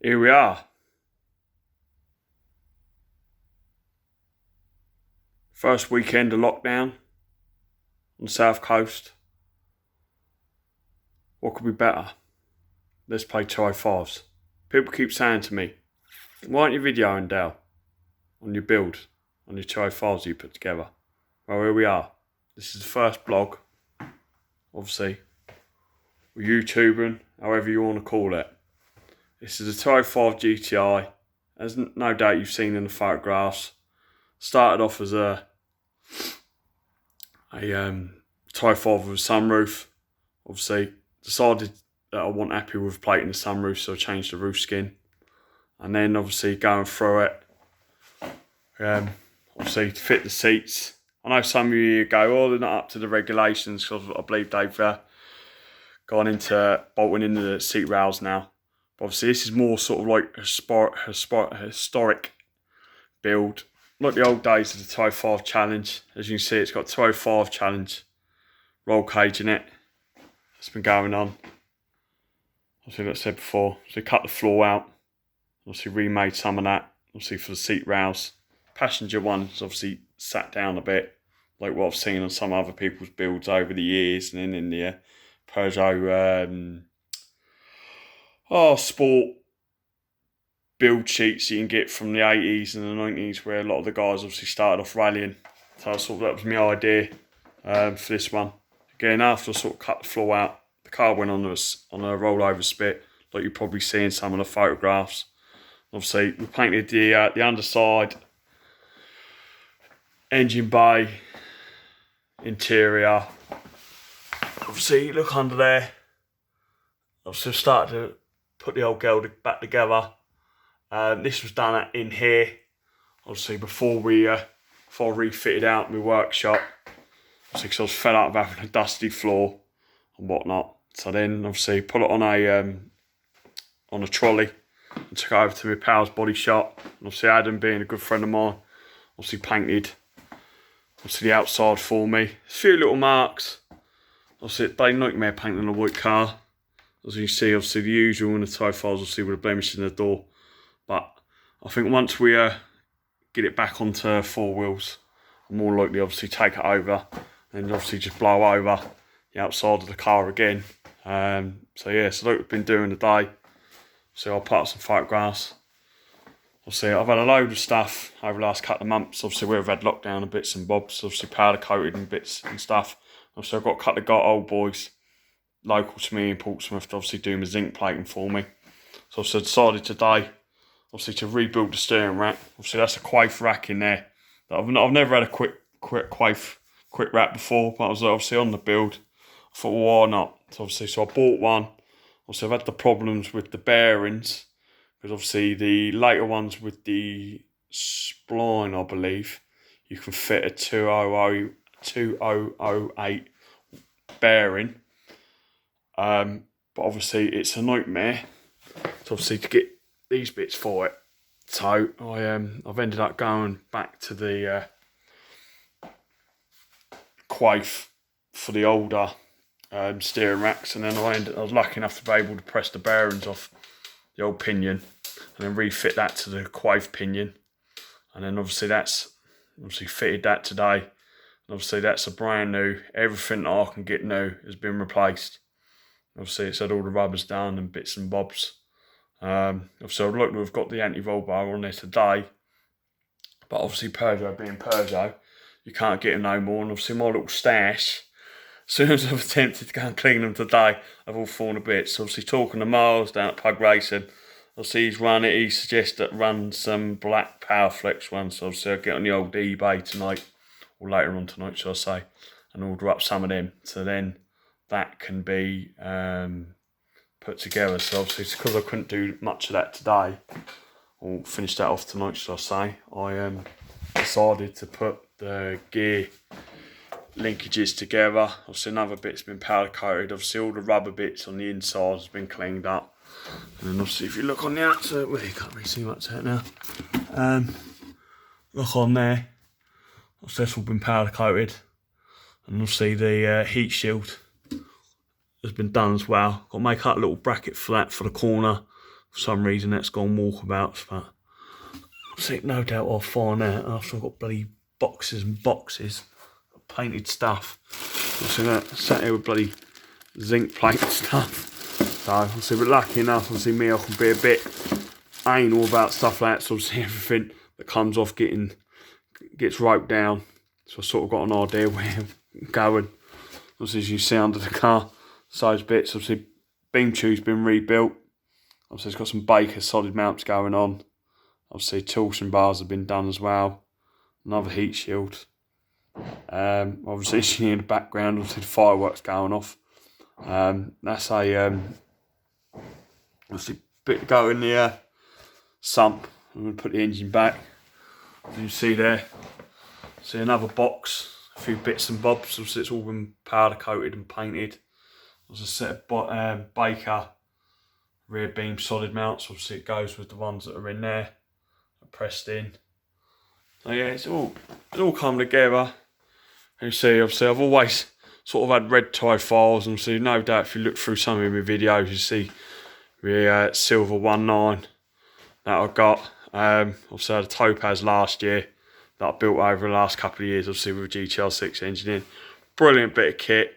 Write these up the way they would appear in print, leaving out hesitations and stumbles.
Here we are. First weekend of lockdown on the south coast. What could be better? Let's play 205s. People keep saying to me, why aren't you videoing, Dale, on your build, on your 205s you put together? Well, here we are. This is the first blog, obviously. We're YouTubing, however you want to call it. This is a 205 GTI, as no doubt you've seen in the photographs. Started off as a 205 with a sunroof. Obviously, decided that I wasn't happy with plating the sunroof, so I changed the roof skin. And then obviously going through it, obviously to fit the seats. I know some of you go, oh, they're not up to the regulations, because I believe they've gone into bolting into the seat rails now. But obviously this is more sort of like a historic build. Like the old days of the 205 challenge. As you can see, it's got 205 challenge roll cage in it. It's been going on. Obviously, like I said before, so cut the floor out. Obviously remade some of that. Obviously for the seat rails. Passenger one's obviously sat down a bit, like what I've seen on some other people's builds over the years, and then in the Peugeot sport build sheets you can get from the 80s and the 90s, where a lot of the guys obviously started off rallying. So I thought that was my idea for this one. Again, after I sort of cut the floor out, the car went on a rollover spit, like you probably see in some of the photographs. Obviously, we painted the underside, engine bay, interior. Obviously, look under there. Obviously, started to put the old girl back together. This was done in here, obviously before I refitted out my workshop. Obviously, because I was fed up of having a dusty floor and whatnot. So then, obviously, put it on a trolley and took it over to my pal's body shop. And obviously, Adam, being a good friend of mine, obviously painted the outside for me. A few little marks. Obviously, they nightmare painting a white car. As you see, obviously the usual in the 205s, obviously with a blemish in the door. But I think once we get it back onto four wheels, I'm more likely obviously take it over and obviously just blow over the outside of the car again. So yeah, so like we've been doing today. So I'll put up some photographs. Obviously I've had a load of stuff over the last couple of months. Obviously we've had lockdown and bits and bobs, obviously powder coated and bits and stuff. Obviously I've got a couple of old boys local to me in Portsmouth to obviously do my zinc plating for me. So I've decided today, obviously, to rebuild the steering rack. Obviously, that's a quaif rack in there. I've never had a quick rack before, but I was obviously on the build. I thought, well, why not? So I bought one. Obviously, I've had the problems with the bearings, because obviously the later ones with the spline, I believe, you can fit a 2008 bearing. But obviously, it's a nightmare. So obviously, to get these bits for it, so I've ended up going back to the quaif for the older steering racks, and then I was lucky enough to be able to press the bearings off the old pinion and then refit that to the quaif pinion, and then obviously fitted that today, and obviously that's a brand new. Everything that I can get new has been replaced. Obviously it's had all the rubbers done and bits and bobs. Obviously I'd like to have got the anti-roll bar on there today, but obviously Peugeot being Peugeot, you can't get them no more. And obviously my little stash, as soon as I've attempted to go and clean them today, I've all fallen a bit. So obviously talking to Miles down at Pug Racing, obviously he suggests that run some black Powerflex ones. So obviously I'll get on the old eBay tonight, or later on tonight shall I say, and order up some of them. So then that can be put together. So obviously it's because I couldn't do much of that today, or finish that off tonight shall I say, I decided to put the gear linkages together. Obviously another bit's been powder coated. Obviously all the rubber bits on the inside has been cleaned up, and then obviously if you look on the outside, well, you can't really see much of it now, look on there, obviously that's all been powder coated, and obviously the heat shield has been done as well. Got to make up a little bracket for that for the corner. For some reason that's gone walkabouts, but see, no doubt I'll find out after I've got bloody boxes and boxes of painted stuff. So that sat here with bloody zinc plated stuff. So obviously, but lucky enough, obviously me, I can be a bit anal about stuff like that. So obviously everything that comes off gets roped down. So I sort of got an idea where I'm going. Obviously, as you see under the car, those bits, obviously beam tube's been rebuilt. Obviously it's got some Baker solid mounts going on. Obviously torsion bars have been done as well. Another heat shield. Obviously you see in the background, obviously the fireworks going off. That's a obviously bit to go in the sump. I'm going to put the engine back. As you see there, see another box, a few bits and bobs. Obviously it's all been powder coated and painted. There's a set of Baker rear beam solid mounts. Obviously it goes with the ones that are in there, pressed in. So yeah, it's all come together. And you see, obviously I've always sort of had red tie files, and so no doubt if you look through some of my videos, you see the silver 19 that I got. Obviously I had a Topaz last year that I built over the last couple of years, obviously with a GTR6 engine in. Brilliant bit of kit.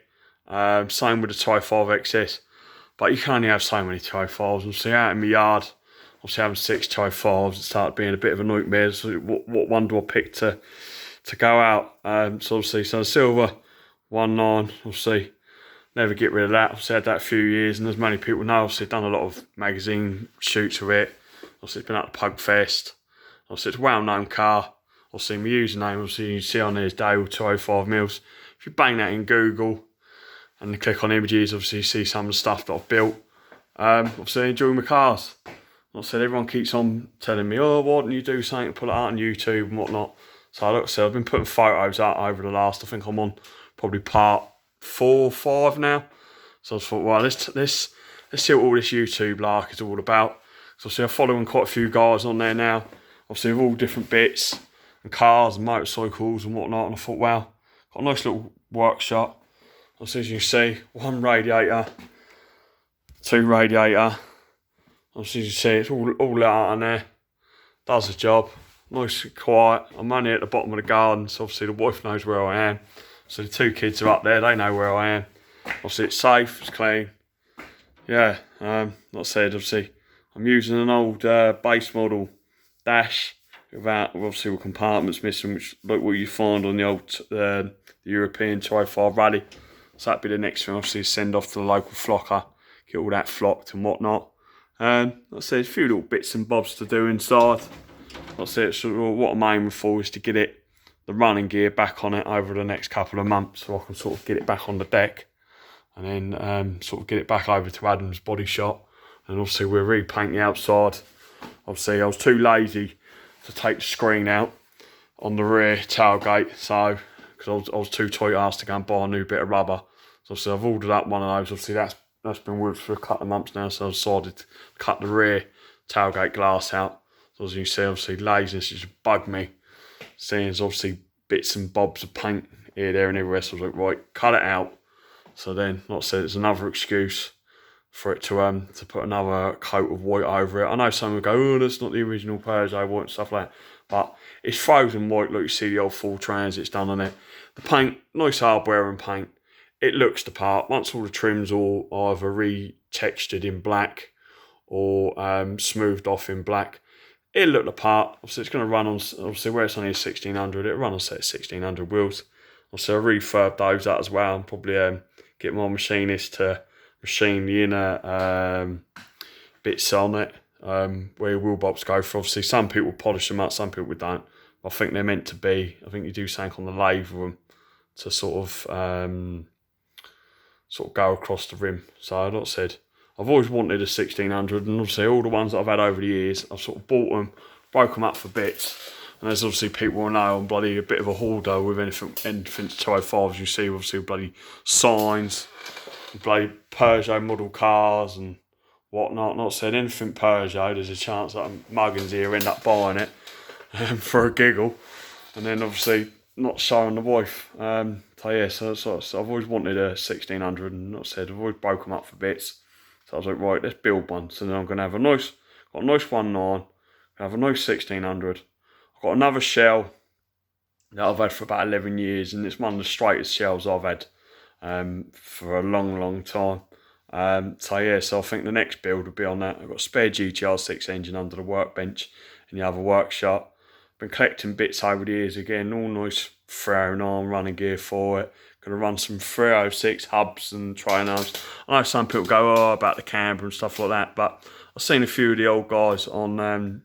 Same with the Tie 5 XS. But you can only have so many Tie 5s. Obviously out in my yard, obviously having 6 Tie 5s, it started being a bit of a nightmare. So what one do I pick to go out? So obviously, so the silver 19, obviously never get rid of that. Obviously had that a few years, and as many people know, obviously done a lot of magazine shoots with it. Obviously it's been at the Pug Fest. Obviously it's a well-known car. Obviously my username, obviously you see on there is Dale 205 mils. If you bang that in Google and you click on images, obviously you see some of the stuff that I've built. Obviously I enjoy my cars. Like I said, everyone keeps on telling me, oh, why don't you do something, put it out on YouTube and whatnot. So like I said, I've been putting photos out over the last, I think I'm on probably part 4 or 5 now. So I thought, well, let's see what all this YouTube lark is all about. So obviously I'm following quite a few guys on there now, obviously with all different bits and cars and motorcycles and whatnot. And I thought, well, got a nice little workshop. Obviously, as you can see, 1 radiator, 2 radiator. Obviously, as you see, it's all lit out in there. Does the job. Nice and quiet. I'm only at the bottom of the garden, so obviously the wife knows where I am. So the 2 kids are up there, they know where I am. Obviously it's safe, it's clean. Yeah, like I said, obviously I'm using an old base model dash without, obviously with compartments missing, which like what you find on the old the European Tri-5 Rally. So that'd be the next thing, obviously send off to the local flocker, get all that flocked and whatnot. Like I said, a few little bits and bobs to do inside. Like I said, so what I'm aiming for is to get the running gear back on it over the next couple of months, so I can sort of get it back on the deck, and then sort of get it back over to Adam's body shop. And obviously we'll repaint the outside. Obviously I was too lazy to take the screen out on the rear tailgate, so because I was too tight asked to go and buy a new bit of rubber. So obviously I've ordered up one of those. Obviously that's been with for a couple of months now, so I decided to cut the rear tailgate glass out. So as you can see, obviously laziness just bugged me, seeing as obviously bits and bobs of paint here, there and everywhere. So I was like, right, cut it out. So then, like I said, it's another excuse for it to put another coat of white over it. I know some will go, oh, that's not the original Peugeot white and stuff like that, but it's frozen white, like you see the old full transits done on it. The paint, nice hard wearing paint. It looks the part. Once all the trims are either re-textured in black or smoothed off in black, it'll look the part. Obviously it's going to run on, obviously where it's only a 1600, it'll run on set 1600 wheels. Obviously I'll refurb those out as well, and probably get my machinist to machine the inner bits on it, where your wheel bolts go for. Obviously some people polish them up, some people don't. I think they're meant to be, I think you do something on the lathe with them to sort of go across the rim. So like I said, I've always wanted a 1600, and obviously all the ones that I've had over the years, I've sort of bought them, broke them up for bits. And there's obviously people who know I'm bloody a bit of a hoarder with anything 205s you see, obviously bloody signs, bloody Peugeot model cars and whatnot. Not said anything Peugeot, there's a chance that muggins here end up buying it for a giggle, and then obviously not showing the wife. So yeah, so I've always wanted a 1600, and not said I've always broke them up for bits. So I was like, right, let's build one. So then I'm going to have a nice got a nice 1.9, I have a nice 1600. I've got another shell that I've had for about 11 years, and it's one of the straightest shells I've had for a long time. So yeah, so I think the next build will be on that. I've got a spare GTR6 engine under the workbench in the other workshop. Been collecting bits over the years again, all nice 309 running gear for it. Gonna run some 306 hubs and trainers. I know some people go, oh, about the camber and stuff like that, but I've seen a few of the old guys on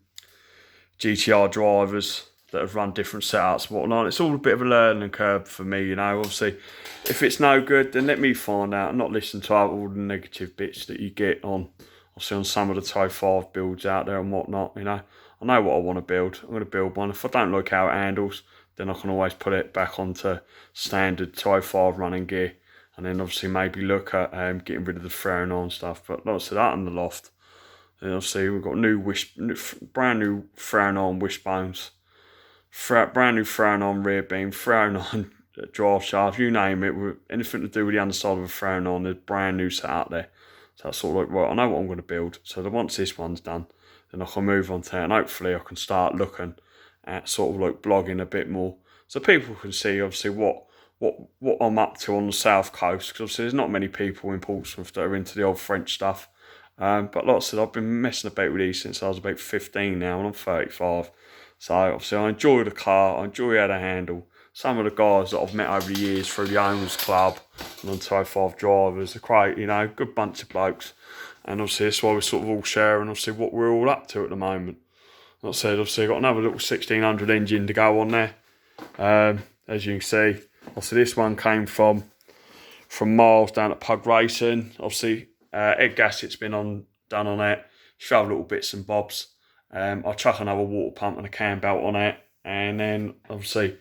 GTR drivers that have run different setups and whatnot. It's all a bit of a learning curve for me, you know. Obviously, if it's no good, then let me find out and not listen to all the negative bits that you get on, obviously, on some of the Type 5 builds out there and whatnot, you know. I know what I want to build. I'm going to build one. If I don't like how it handles, then I can always put it back onto standard Type 5 running gear, and then obviously maybe look at getting rid of the 309 stuff. But like I said, that in the loft. Then obviously we've got brand new 309 wishbones, brand new 309 rear beam, 309 drive shaft, you name it. With anything to do with the underside of a 309, there's brand new set out there. So that's sort of like, right, I know what I'm going to build. So that once this one's done, then I can move on to it, and hopefully I can start looking at sort of like blogging a bit more, so people can see obviously what I'm up to on the south coast, because obviously there's not many people in Portsmouth that are into the old French stuff. But like I said, I've been messing about with these since I was about 15 now, and I'm 35. So obviously I enjoy the car, I enjoy how they handle. Some of the guys that I've met over the years through the owners club and on Type 5 drivers are great, you know, good bunch of blokes. And obviously that's why we're sort of all sharing obviously what we're all up to at the moment. Like I said, obviously I've got another little 1600 engine to go on there. As you can see, obviously this one came from Miles down at Pug Racing. Obviously egg gasset's been done on it. Just other little bits and bobs. I'll chuck another water pump and a cam belt on it, and then obviously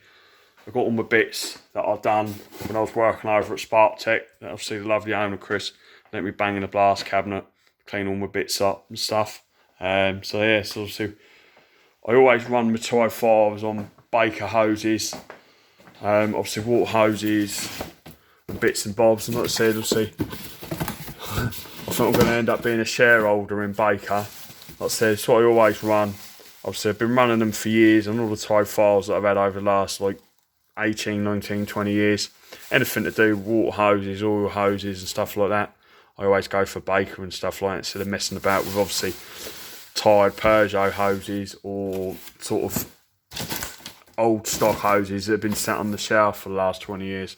I've got all my bits that I've done when I was working over at Spark Tech. Obviously the lovely owner Chris let me bang in the blast cabinet, clean all my bits up and stuff. So yeah, so obviously I always run my Type 5s on Baker hoses, obviously water hoses and bits and bobs. And like I said, obviously I think I'm going to end up being a shareholder in Baker. Like I said, it's what I always run. Obviously I've been running them for years, and all the Type 5s that I've had over the last like 18, 19, 20 years, anything to do with water hoses, oil hoses and stuff like that, I always go for Baker and stuff like that, instead of messing about with obviously tired Peugeot hoses or sort of old stock hoses that have been sat on the shelf for the last 20 years.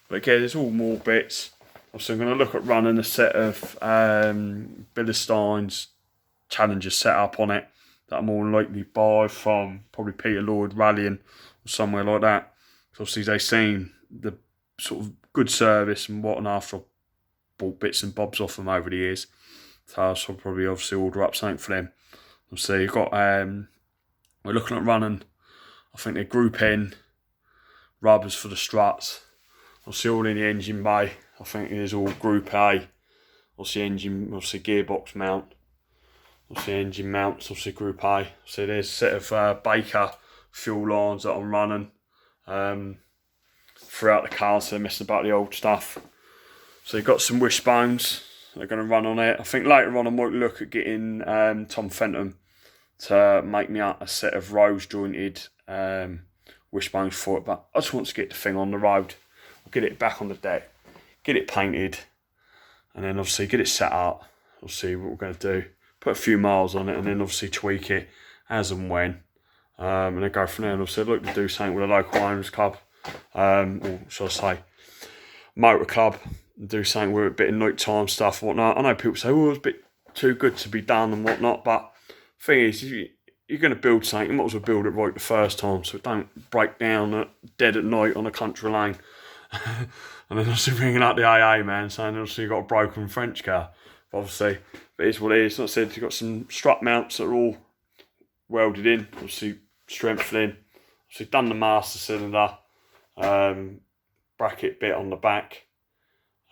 But again, there's all more bits. So I'm going to look at running a set of Billerstein's Challenger setup on it that I'm more likely buy from probably Peter Lloyd Rallying or somewhere like that. So obviously they've seen the sort of good service and whatnot after I bought bits and bobs off them over the years. So I'll probably obviously order up something for them. Obviously you've got we're looking at running, I think they're Group N rubbers for the struts. Obviously all in the engine bay. I think it is all Group A. Obviously engine, obviously gearbox mount. Obviously engine mounts, obviously Group A. So there's a set of Baker fuel lines that I'm running throughout the car, so they're messing about the old stuff. So you've got some wishbones they're going to run on it. I think later on I might look at getting Tom Fenton to make me up a set of rose jointed wishbones for it, but I just want to get the thing on the road. I'll get it back on the deck, get it painted, and then obviously get it set up. We'll see what we're going to do. Put a few miles on it, and then obviously tweak it as and when. And then go from there. And obviously I'd like to do something with a local owners club, or shall I say, motor club, and do something with a bit of nighttime stuff and whatnot. I know people say, oh, it's a bit too good to be done and whatnot, but the thing is, if you're going to build something, you might as well build it right the first time, so it don't break down dead at night on a country lane. And then obviously ringing up the AA man saying obviously you've got a broken French car. But obviously, it is what it is. Like I said, you've got some strut mounts that are all welded in, obviously strengthening. Obviously done the master cylinder, bracket bit on the back.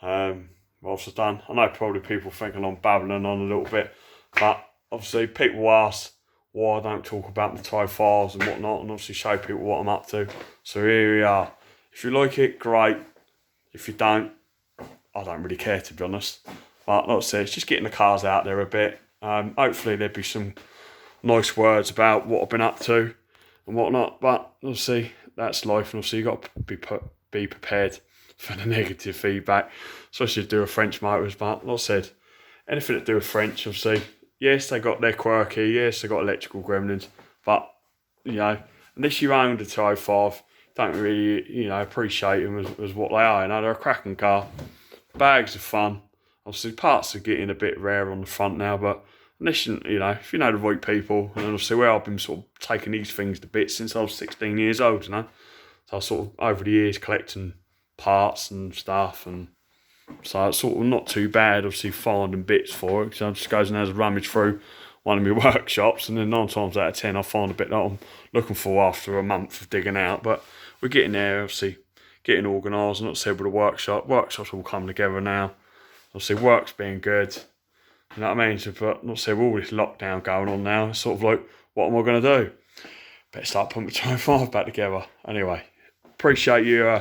What else I've done? I know probably people thinking I'm babbling on a little bit, but obviously people ask why I don't talk about my Type 5s and whatnot, and obviously show people what I'm up to. So here we are. If you like it, great. If you don't, I don't really care, to be honest. But like I said, it's just getting the cars out there a bit, Hopefully there'll be some nice words about what I've been up to and whatnot, but obviously that's life, and obviously you've got to be prepared for the negative feedback, especially to do with French motors. But like I said, anything to do with French, obviously, yes, they got their quirky, yes, they got electrical gremlins, but, you know, unless you own the 205, don't really, you know, appreciate them as what they are. You know, they're a cracking car. Bags are fun. Obviously, parts are getting a bit rare on the front now, but unless you know, if you know the right people, and obviously where I've been sort of taking these things to bits since I was 16 years old, you know, so I sort of over the years collecting parts and stuff, and so it's sort of not too bad. Obviously finding bits for it, so I just goes and has a rummage through one of my workshops, and then 9 times out of 10 I find a bit that I'm looking for after a month of digging out. But we're getting there, obviously getting organised. Not said with the workshops all come together now. Obviously work's being good. You know what I mean? So, but not say with all this lockdown going on now, it's sort of like, what am I going to do? Better start putting my 205 back together. Anyway, appreciate you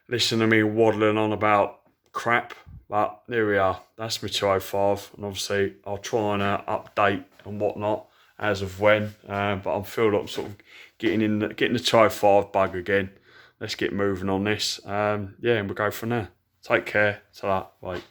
listening to me waddling on about crap. But there we are. That's my 205, and obviously I'll try and update and whatnot as of when. But I feel like I'm sort of getting the 205 bug again. Let's get moving on this. Yeah, and we'll go from there. Take care. Ta-ra. Bye.